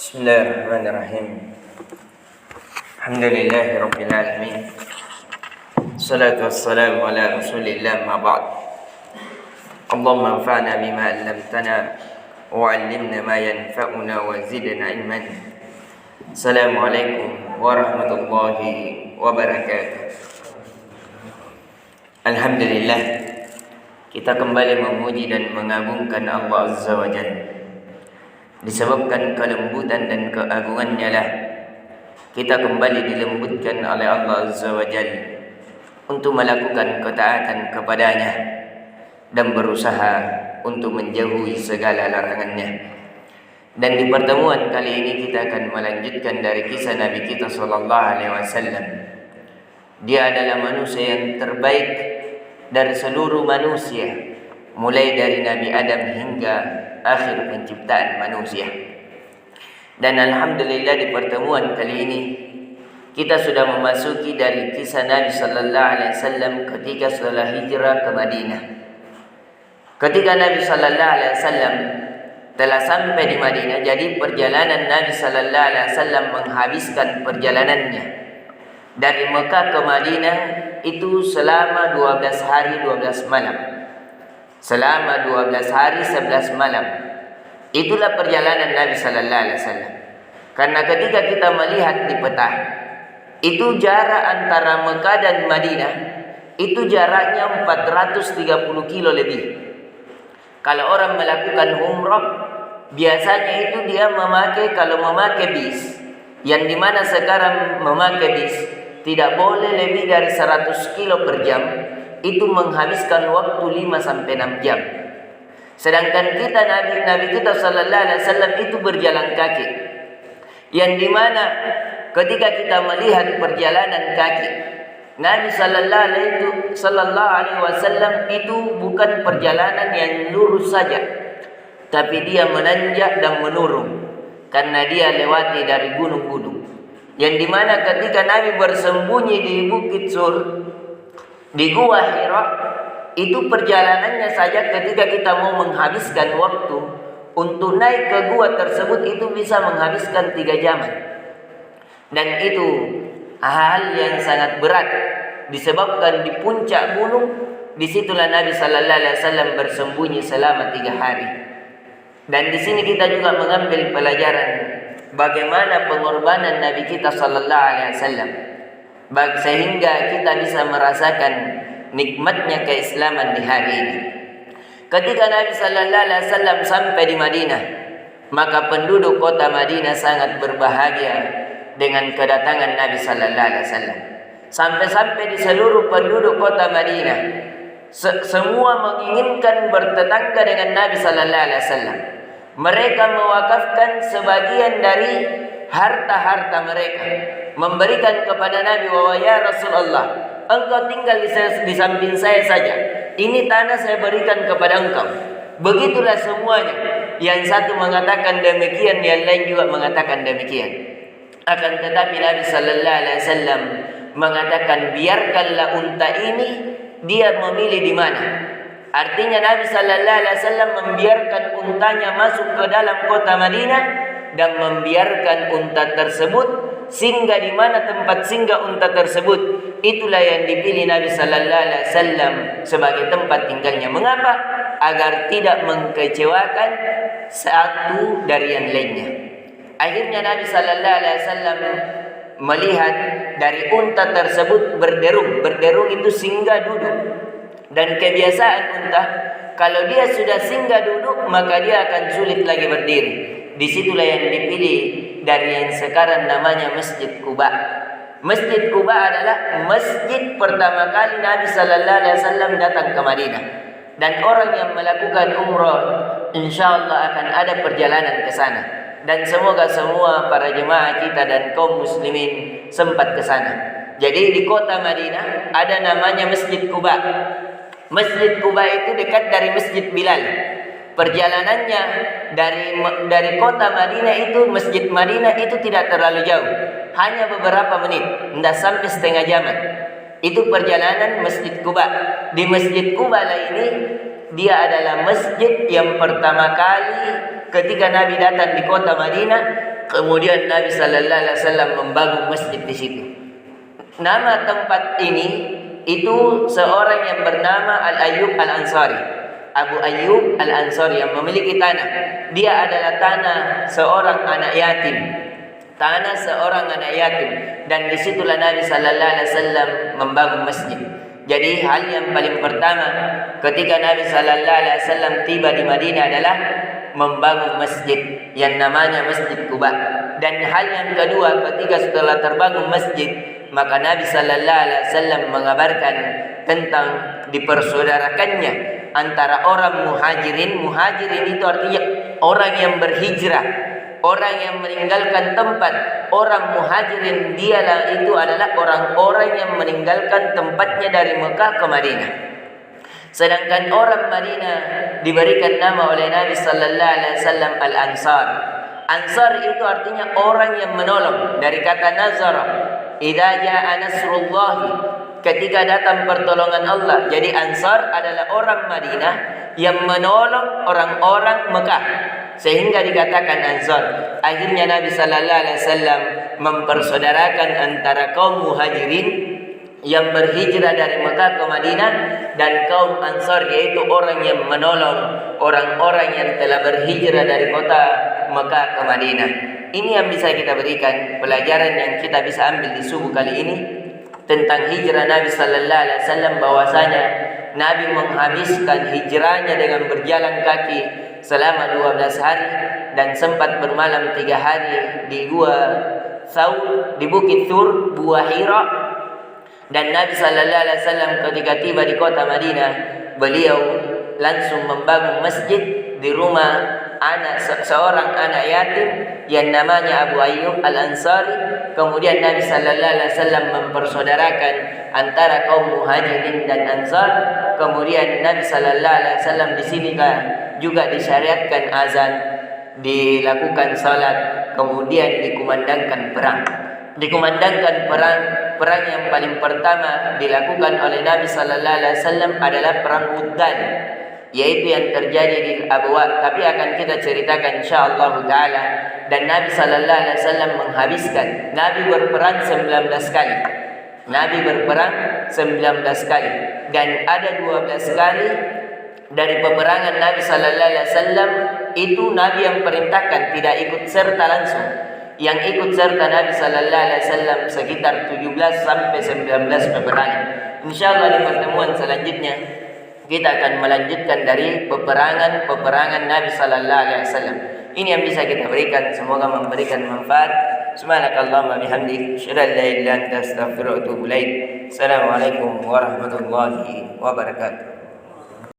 Bismillahirrahmanirrahim. Alhamdulillahi rabbil alamin. Salatu wassalamu ala Rasulillah ma ba'd. Allahumma anfa'na bima 'allamtana wa 'allimna ma yanfa'una wa zidna ilman. Assalamualaikum warahmatullahi wabarakatuh. Alhamdulillah, kita kembali memuji dan mengagungkan Allah Azza wa Jalla. Disebabkan kelembutan dan keagungannya lah kita kembali dilembutkan oleh Allah Azza wa Jalla untuk melakukan ketaatan kepadanya dan berusaha untuk menjauhi segala larangannya. Dan di pertemuan kali ini kita akan melanjutkan dari kisah Nabi kita sallallahu alaihi wasallam. Dia adalah manusia yang terbaik dari seluruh manusia, mulai dari Nabi Adam hingga akhir penciptaan manusia. Dan alhamdulillah di pertemuan kali ini kita sudah memasuki dari kisah Nabi sallallahu alaihi wasallam ketika setelah hijrah ke Madinah. Ketika Nabi sallallahu alaihi wasallam telah sampai di Madinah, jadi perjalanan Nabi sallallahu alaihi wasallam menghabiskan perjalanannya dari Mekah ke Madinah itu selama 12 hari 12 malam. Selama 12 hari 11 malam. Itulah perjalanan Nabi sallallahu alaihi wasallam. Karena ketika kita melihat di peta, itu jarak antara Mekah dan Madinah itu jaraknya 430 kilo lebih. Kalau orang melakukan umrah, biasanya itu dia kalau memakai bis, yang dimana sekarang memakai bis tidak boleh lebih dari 100 kilo per jam, itu menghabiskan waktu 5 sampai 6 jam. Sedangkan kita Nabi kita sallallahu alaihi wasallam itu berjalan kaki. Yang dimana ketika kita melihat perjalanan kaki Nabi sallallahu alaihi wasallam itu bukan perjalanan yang lurus saja, tapi dia menanjak dan menurun karena dia lewati dari gunung-gunung. Yang dimana ketika Nabi bersembunyi di Bukit Sur, di Gua Hira, itu perjalanannya saja ketika kita mau menghabiskan waktu untuk naik ke gua tersebut itu bisa menghabiskan 3 jam. Dan itu hal yang sangat berat disebabkan di puncak gunung, disitulah Nabi sallallahu alaihi wasallam bersembunyi selama 3 hari. Dan di sini kita juga mengambil pelajaran bagaimana pengorbanan Nabi kita sallallahu alaihi wasallam, sehingga kita bisa merasakan nikmatnya keislaman di hari ini. Ketika Nabi sallallahu alaihi wasallam sampai di Madinah, maka penduduk kota Madinah sangat berbahagia dengan kedatangan Nabi sallallahu alaihi wasallam. Sampai-sampai di seluruh penduduk kota Madinah semua menginginkan bertetangga dengan Nabi sallallahu alaihi wasallam. Mereka mewakafkan sebagian dari harta-harta mereka, memberikan kepada Nabi, bahwa ya Rasulullah, engkau tinggal di samping saya saja. Ini tanah saya berikan kepada engkau. Begitulah semuanya. Yang satu mengatakan demikian, yang lain juga mengatakan demikian. Akan tetapi Nabi sallallahu alaihi wasallam mengatakan, biarkanlah unta ini dia memilih di mana. Artinya Nabi sallallahu alaihi wasallam membiarkan untanya masuk ke dalam kota Madinah dan membiarkan unta tersebut singgah di mana tempat singgah unta tersebut. Itulah yang dipilih Nabi sallallahu alaihi wasallam sebagai tempat tinggalnya. Mengapa? Agar tidak mengkecewakan satu dari yang lainnya. Akhirnya Nabi sallallahu alaihi wasallam melihat dari unta tersebut berderung. Berderung itu singgah duduk. Dan kebiasaan unta, kalau dia sudah singgah duduk, maka dia akan sulit lagi berdiri. Disitulah yang dipilih dari yang sekarang namanya Masjid Quba. Masjid Quba adalah masjid pertama kali Nabi sallallahu alaihi wasallam datang ke Madinah. Dan orang yang melakukan umrah insyaallah akan ada perjalanan ke sana. Dan semoga semua para jemaah kita dan kaum muslimin sempat ke sana. Jadi di kota Madinah ada namanya Masjid Quba. Masjid Quba itu dekat dari Masjid Bilal. Perjalanannya dari kota Madinah itu, Masjid Madinah itu tidak terlalu jauh, hanya beberapa menit, tidak sampai setengah jaman. Itu perjalanan Masjid Quba. Di Masjid Quba ini dia adalah masjid yang pertama kali ketika Nabi datang di kota Madinah, Kemudian Nabi sallallahu alaihi wasallam membangun masjid di situ. Nama tempat ini itu seorang yang bernama Al-Ayyub Al-Ansari. Abu Ayyub Al-Ansari yang memiliki tanah. Dia adalah tanah seorang anak yatim. Tanah seorang anak yatim. Dan disitulah Nabi sallallahu alaihi wasallam membangun masjid. Jadi hal yang paling pertama ketika Nabi sallallahu alaihi wasallam tiba di Madinah adalah membangun masjid yang namanya Masjid Quba. Dan hal yang kedua, ketika setelah terbangun masjid, maka Nabi sallallahu alaihi wasallam mengabarkan tentang dipersaudarakannya antara orang muhajirin. Muhajirin itu artinya orang yang berhijrah, orang yang meninggalkan tempat. Orang muhajirin dialah itu adalah orang-orang yang meninggalkan tempatnya dari Mekah ke Madinah. Sedangkan orang Madinah diberikan nama oleh Nabi sallallahu alaihi wasallam Al-Ansar. Ansar itu artinya orang yang menolong, dari kata nazara. Idza jaa nasrullah, ketika datang pertolongan Allah. Jadi Ansar adalah orang Madinah yang menolong orang-orang Mekah, sehingga dikatakan Ansar. Akhirnya Nabi sallallahu alaihi wasallam mempersaudarakan antara kaum muhajirin yang berhijrah dari Mekah ke Madinah dan kaum Ansar, yaitu orang yang menolong orang-orang yang telah berhijrah dari kota Mekah ke Madinah. Ini yang bisa kita berikan, pelajaran yang kita bisa ambil di subuh kali ini tentang hijrah Nabi sallallahu alaihi wasallam, bahwasanya Nabi menghabiskan hijrahnya dengan berjalan kaki selama 12 hari dan sempat bermalam 3 hari di Gua Thawr, di Bukit Thur, Gua Hira. Dan Nabi sallallahu alaihi wasallam ketika tiba di kota Madinah, beliau langsung membangun masjid di rumah seorang anak yatim yang namanya Abu Ayyub Al-Ansari. Kemudian Nabi sallallahu alaihi wasallam mempersaudarakan antara kaum muhajirin dan ansar. Kemudian Nabi sallallahu alaihi wasallam di sini juga disyariatkan azan, dilakukan salat, kemudian dikumandangkan perang. Dikumandangkan perang yang paling pertama dilakukan oleh Nabi sallallahu alaihi wasallam adalah perang Muddan, yaitu yang terjadi di Abwa, tapi akan kita ceritakan insyaallah taala. Dan Nabi sallallahu alaihi wasallam menghabiskan, Nabi berperang 19 kali. Nabi berperang 19 kali dan ada 12 kali dari peperangan Nabi sallallahu alaihi wasallam itu Nabi yang perintahkan, tidak ikut serta langsung. Yang ikut serta Nabi sallallahu alaihi wasallam sekitar 17 sampai 19 peperangan. Insyaallah di pertemuan selanjutnya kita akan melanjutkan dari peperangan Nabi sallallahu alaihi wasallam. Ini yang bisa kita berikan, semoga memberikan manfaat. Subhanakallahumma bihamdik, asyhadu an la ilaha illa anta, astaghfiruka wa atubu ilaik. Assalamualaikum warahmatullahi wabarakatuh.